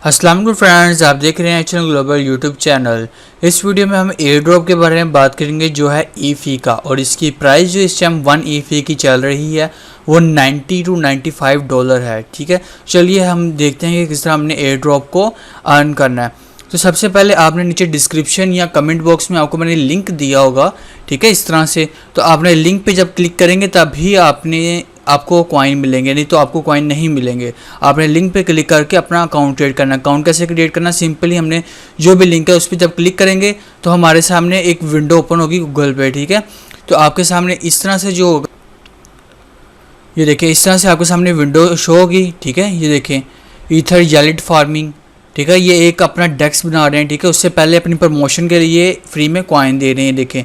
अस्सलाम वालेकुम फ्रेंड्स, आप देख रहे हैं एचएन ग्लोबल यूट्यूब चैनल। इस वीडियो में हम एयर ड्रॉप के बारे में बात करेंगे जो है ई-फी का, और इसकी प्राइस जो इस टाइम 1 ई-फी की चल रही है वो 90 to 95 डॉलर है। ठीक है, चलिए हम देखते हैं कि किस तरह हमने एयर ड्रॉप को अर्न करना है। तो सबसे पहले आपने नीचे डिस्क्रिप्शन या कमेंट बॉक्स में आपको मैंने लिंक दिया होगा, ठीक है, इस तरह से। तो आपने लिंक पे जब क्लिक करेंगे तभी आपको कॉइन मिलेंगे, नहीं तो आपको कॉइन नहीं मिलेंगे। आपने लिंक पे क्लिक करके अपना अकाउंट क्रिएट करना। अकाउंट कैसे क्रिएट करना, सिंपली हमने जो भी लिंक है उस पर जब क्लिक करेंगे तो हमारे सामने एक विंडो ओपन होगी गूगल पे। ठीक है, तो आपके सामने इस तरह से जो होगा, ये देखें, इस तरह से आपके सामने विंडो शो होगी। ठीक है, ये देखें, ईथर जैलिड फार्मिंग। ठीक है, ये एक अपना डेस्क बना रहे हैं। ठीक है, उससे पहले अपनी प्रमोशन के लिए फ्री में कॉइन दे रहे हैं। देखें,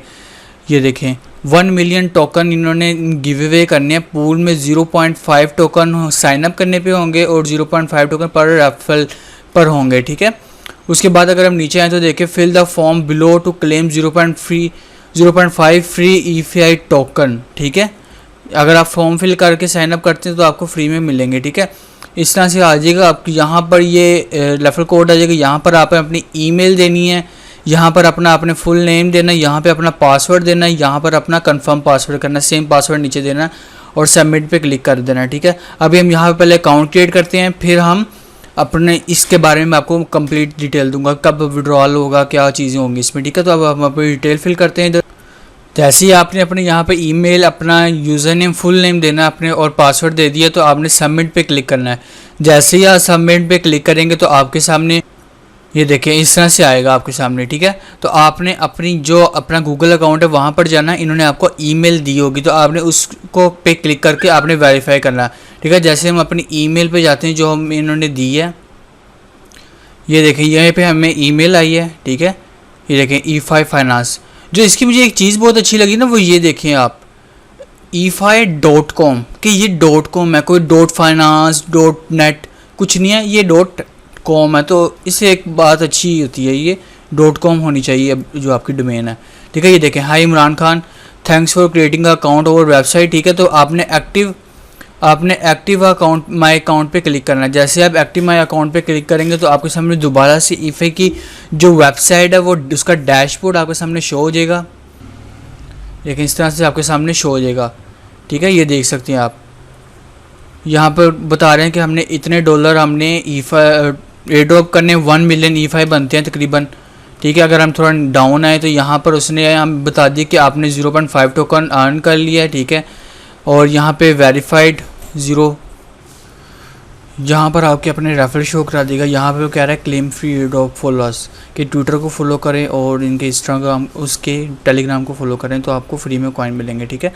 ये देखें, 1 मिलियन टोकन इन्होंने गिव अवे करने हैं। पूल में 0.5 टोकन साइन अप करने पे होंगे और 0.5 टोकन पर रेफरल पर होंगे। ठीक है, उसके बाद अगर हम नीचे आए तो देखें, fill the form below to claim 0.5 free ई-फी टोकन। ठीक है, अगर आप फॉर्म फिल करके साइन अप करते हैं तो आपको फ्री में मिलेंगे। ठीक है, इस तरह से आ जाएगा आपकी यहाँ पर ये रेफरल कोड आ जाएगा। यहाँ पर आप अपनी ईमेल देनी है, यहाँ पर अपना आपने फुल नेम देना है, यहाँ पे अपना पासवर्ड देना है, यहाँ पर अपना कंफर्म पासवर्ड करना है, सेम पासवर्ड नीचे देना है और सबमिट पे क्लिक कर देना है। ठीक है, अभी हम यहाँ पे पहले अकाउंट क्रिएट करते हैं, फिर हम अपने इसके बारे में आपको कंप्लीट डिटेल दूंगा, कब विड्रॉल होगा, क्या चीज़ें होंगी इसमें। ठीक है, तो अब हम अपनी डिटेल फिल करते हैं। इधर जैसे ही आपने अपने यहाँ पे ईमेल, अपना यूज़र नेम, फुल नेम देना है अपने और पासवर्ड दे दिया, तो आपने सबमिट पे क्लिक करना है। जैसे ही आप सबमिट पे क्लिक करेंगे तो आपके सामने ये देखें इस तरह से आएगा आपके सामने। ठीक है, तो आपने अपनी जो अपना गूगल अकाउंट है वहाँ पर जाना है। इन्होंने आपको ईमेल दी होगी तो आपने उसको पे क्लिक करके आपने वेरीफाई करना है। ठीक है, जैसे हम अपनी ईमेल पे जाते हैं जो हम इन्होंने दी है, ये देखें यहाँ पे हमें ईमेल आई है। ठीक है, ये देखें ई-फी फाइनेंस। जो इसकी मुझे एक चीज़ बहुत अच्छी लगी ना, वो ये देखें आप, e-fi.com, कि ये .com है, कोई .finance .net कुछ नहीं है, ये .com है। तो इससे एक बात अच्छी होती है, ये .com होनी चाहिए जो आपकी डोमेन है। ठीक है, ये देखें, high Imran Khan, thanks for creating account over website. ठीक है, तो आपने एक्टिव अकाउंट माई अकाउंट पे क्लिक करना है। जैसे आप एक्टिव माई अकाउंट पे क्लिक करेंगे तो आपके सामने दोबारा से ई-फी की जो वेबसाइट है वो उसका डैशबोर्ड आपके सामने शो हो जाएगा। लेकिन इस तरह से आपके सामने शो हो जाएगा। ठीक है, ये देख सकते हैं आप, यहाँ पर बता रहे हैं कि हमने इतने डॉलर हमने ई-फी एयर ड्रॉप करने, 1 मिलियन ई-फी बनते हैं तकरीबन। ठीक है, अगर हम थोड़ा डाउन आए तो यहाँ पर उसने हम बता दिए कि आपने 0.5 टोकन अर्न कर लिया है। ठीक है, और यहाँ पे वेरीफाइड 0, यहाँ पर आपके अपने रेफरल शो करा देगा। यहाँ पे वो कह रहा है claim free air drop followers, कि ट्विटर को फॉलो करें और इनके इंस्टाग्राम, उसके टेलीग्राम को फॉलो करें तो आपको फ्री में कॉइन मिलेंगे। ठीक है,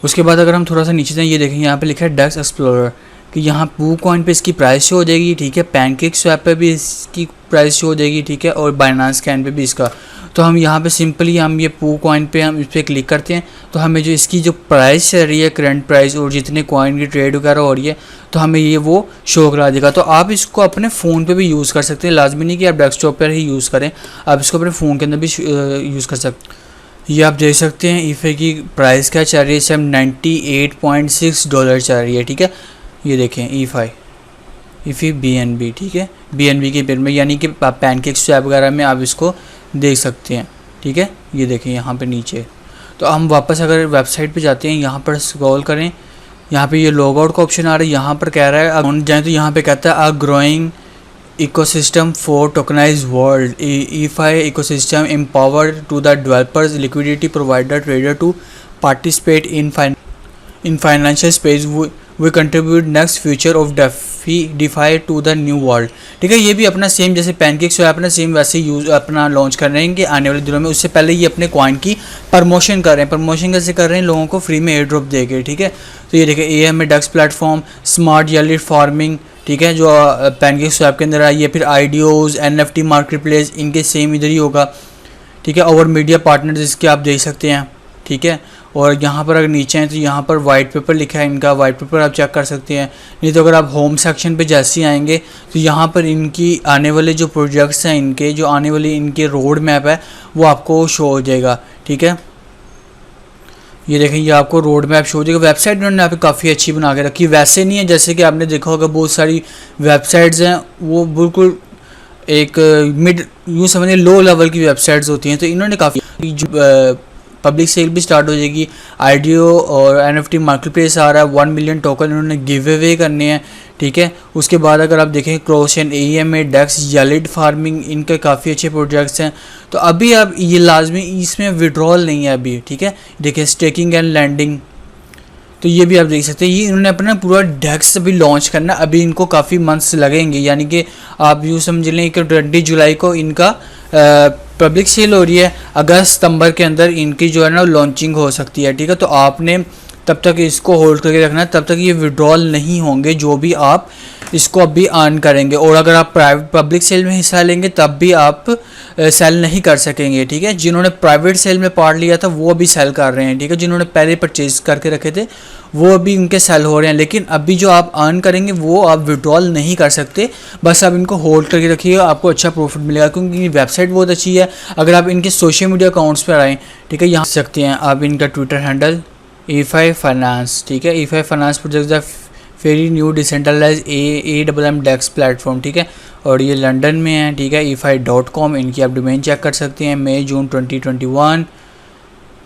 उसके बाद अगर हम थोड़ा सा नीचे जाएं, ये देखें यहाँ पे लिखा है डेक्स एक्सप्लोरर, कि यहाँ पू कॉइन पे इसकी प्राइस शो हो जाएगी। ठीक है, पैनकेक स्वैप पे भी इसकी प्राइस शो हो जाएगी। ठीक है, और बाइनेंस स्कैन पे भी इसका। तो हम यहाँ पे सिंपली हम ये पू कॉइन पे हम इस पर क्लिक करते हैं तो हमें जो इसकी जो प्राइस चल रही है, करंट प्राइस, और जितने कॉइन की ट्रेड वगैरह हो रही है, तो हमें ये वो शो करा देगा। तो आप इसको अपने फ़ोन पे भी यूज़ कर सकते हैं, लाजमी नहीं कि आप डेस्कटॉप पर ही यूज़ करें, आप इसको अपने फ़ोन के अंदर भी यूज़ कर सकते हैं। ये आप देख सकते हैं ई-फी की प्राइस क्या चल रही है, सब 98.6 डॉलर चल रही है। ठीक है, ये देखें ई-फी BNB। ठीक है, BNB के पेयर में, यानी कि पैनकेक स्वैप वगैरह में आप इसको देख सकते हैं। ठीक है, ये देखें यहाँ पे नीचे। तो हम वापस अगर वेबसाइट पे जाते हैं, यहाँ पर स्क्रॉल करें, यहाँ पे ये लॉग आउट का ऑप्शन आ रहा है। यहाँ पर कह रहा है अकाउंट जाए तो यहाँ पे कहता है a growing ecosystem for tokenized world, e-fi ecosystem empower to the developers, liquidity provider, trader to participate in financial space. We contribute next future of DeFi to the new world. ठीक है, ये भी अपना सेम जैसे pancake swap अपना same वैसे use अपना launch कर रहे हैं कि आने वाले दिनों में। उससे पहले ये अपने कॉइन की प्रमोशन कर रहे हैं। प्रमोशन कैसे कर रहे हैं, लोगों को फ्री में एयर ड्रॉप देके। ठीक है, तो ये देखिए AMA डेक्स प्लेटफॉर्म, स्मार्ट जैलिड फार्मिंग, ठीक है, जो पैनकेक स्वैप के अंदर आई है, फिर IDOs, NFT मार्केट प्लेस, इनके सेम इधर ही होगा। ठीक है, और मीडिया पार्टनर्स इसके आप देख सकते हैं। ठीक है, और यहाँ पर अगर नीचे हैं तो यहाँ पर वाइट पेपर लिखा है इनका, वाइट पेपर आप चेक कर सकते हैं। नहीं तो अगर आप होम सेक्शन पे जैसे ही आएंगे तो यहाँ पर इनकी आने वाले जो प्रोजेक्ट्स हैं, इनके जो आने वाली इनके रोड मैप है वो आपको शो हो जाएगा। ठीक है, ये देखें, ये आपको रोड मैप शो हो जाएगा। वेबसाइट उन्होंने यहाँ पे काफ़ी अच्छी बना के रखी, वैसे नहीं है जैसे कि आपने देखा होगा बहुत सारी वेबसाइट्स हैं वो बिल्कुल एक मिड यूँ समझिए लो लेवल की वेबसाइट्स होती हैं। तो इन्होंने काफ़ी पब्लिक सेल भी स्टार्ट हो जाएगी। आईडीओ और एनएफटी मार्केट प्लेस आ रहा है, 1 मिलियन टोकन इन्होंने गिव अवे करने हैं, ठीक है। उसके बाद अगर आप देखें क्रोशन, AEMA, डेक्स, यलिड फार्मिंग, इनके काफ़ी अच्छे प्रोजेक्ट्स हैं। तो अभी आप ये लाजमी इसमें विड्रॉल नहीं है अभी, ठीक है। देखिए स्टेकिंग एंड लैंडिंग, तो ये भी आप देख सकते हैं। ये इन्होंने अपना पूरा डेक्स अभी लॉन्च करना, अभी इनको काफ़ी मंथ्स लगेंगे, यानी कि आप यूँ समझ लें कि 20 जुलाई को इनका पब्लिक सेल हो रही है। अगस्त सितंबर के अंदर इनकी जो है ना लॉन्चिंग हो सकती है, ठीक है। तो आपने तब तक इसको होल्ड करके रखना है, तब तक ये विड्रॉल नहीं होंगे जो भी आप इसको अभी अर्न करेंगे। और अगर आप प्राइवेट पब्लिक सेल में हिस्सा लेंगे तब भी आप सेल नहीं कर सकेंगे, ठीक है। जिन्होंने प्राइवेट सेल में पार्ट लिया था वो अभी सेल कर रहे हैं, ठीक है। जिन्होंने पहले परचेज करके रखे थे वो अभी उनके सेल हो रहे हैं, लेकिन अभी जो आप अर्न करेंगे वो आप विड्रॉल नहीं कर सकते। बस आप इनको होल्ड करके रखिएगा, आपको अच्छा प्रॉफिट मिलेगा क्योंकि वेबसाइट बहुत अच्छी है। अगर आप इनके सोशल मीडिया अकाउंट्स पर आएँ, ठीक है, यहाँ सकते हैं आप इनका ट्विटर हैंडल E5 फाइनेंस, ठीक है। E5 finance project the very new decentralise AMM DEX platform, ठीक है। और ये लंदन में है, ठीक है। E5.com इनकी आप डोमेन चेक कर सकते हैं। मई जून 2021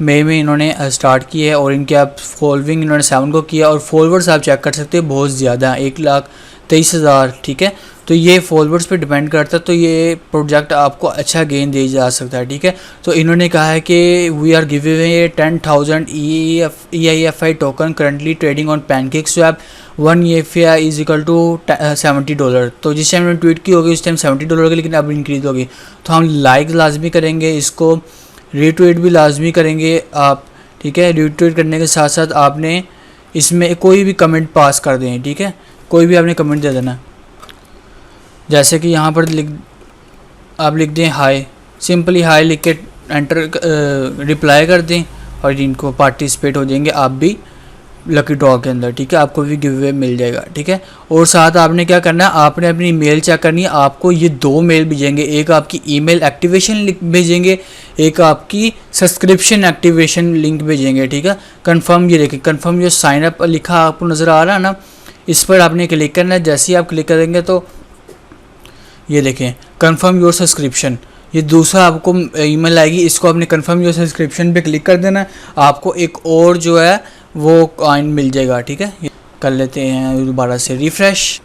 मई में इन्होंने स्टार्ट की है और इनके आप फॉलोइंग इन्होंने 7 को किया और फॉलोअर्स आप चेक कर सकते हैं बहुत ज़्यादा, 1,23,000, ठीक है। तो ये फॉलोअर्स पे डिपेंड करता है, तो ये प्रोजेक्ट आपको अच्छा गेन दे जा सकता है, ठीक है। तो इन्होंने कहा है कि we are giving away 10,000 EIFI token currently trading on PancakeSwap, 1 EIFI is equal to $70। तो जिस टाइम मैंने ट्वीट की होगी उस टाइम $70 की, लेकिन अब इंक्रीज होगी। तो हम लाइक लाजमी करेंगे, इसको रीट्वीट भी लाजमी करेंगे आप, ठीक है। रीट्वीट करने के साथ साथ आपने इसमें कोई भी कमेंट पास कर दें, ठीक है। कोई भी आपने कमेंट दे देना, जैसे कि यहाँ पर आप लिख दें हाय, सिंपली हाय लिख के एंटर रिप्लाई कर दें और इनको पार्टिसिपेट हो जाएंगे आप भी लकी ड्रॉ के अंदर, ठीक है। आपको भी गिव अवे मिल जाएगा, ठीक है। और साथ आपने क्या करना है, आपने अपनी मेल चेक करनी है। आपको ये 2 मेल भेजेंगे, एक आपकी ईमेल एक्टिवेशन लिंक भेजेंगे, एक आपकी सब्सक्रिप्शन एक्टिवेशन लिंक भेजेंगे, ठीक है। कंफर्म, ये देखिए कंफर्म जो साइन अप लिखा आपको नज़र आ रहा है ना, इस पर आपने क्लिक करना है। जैसे ही आप क्लिक करेंगे तो ये देखें कंफर्म योर सब्सक्रिप्शन, ये दूसरा आपको ईमेल आएगी, इसको आपने कंफर्म योर सब्सक्रिप्शन पे क्लिक कर देना। आपको एक और जो है वो कॉइन मिल जाएगा, ठीक है। कर लेते हैं दोबारा से रिफ़्रेश,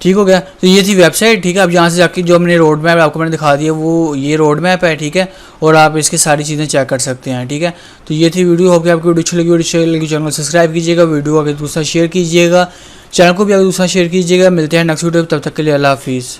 ठीक हो गया। तो ये थी वेबसाइट, ठीक है। अब यहाँ से जाके जो हमने रोड मैप आपको मैंने दिखा दिया वो ये रोड मैप है, ठीक है। और आप इसकी सारी चीज़ें चेक कर सकते हैं, ठीक है। तो ये थी वीडियो, होप कि आपको वीडियो अच्छी लगी चैनल को सब्सक्राइब कीजिएगा, वीडियो आगे दूसरा शेयर कीजिएगा, चैनल को भी आगे दूसरा शेयर कीजिएगा। मिलते हैं नेक्स्ट वीडियो, तब तक के लिए अल्लाह हाफिज़।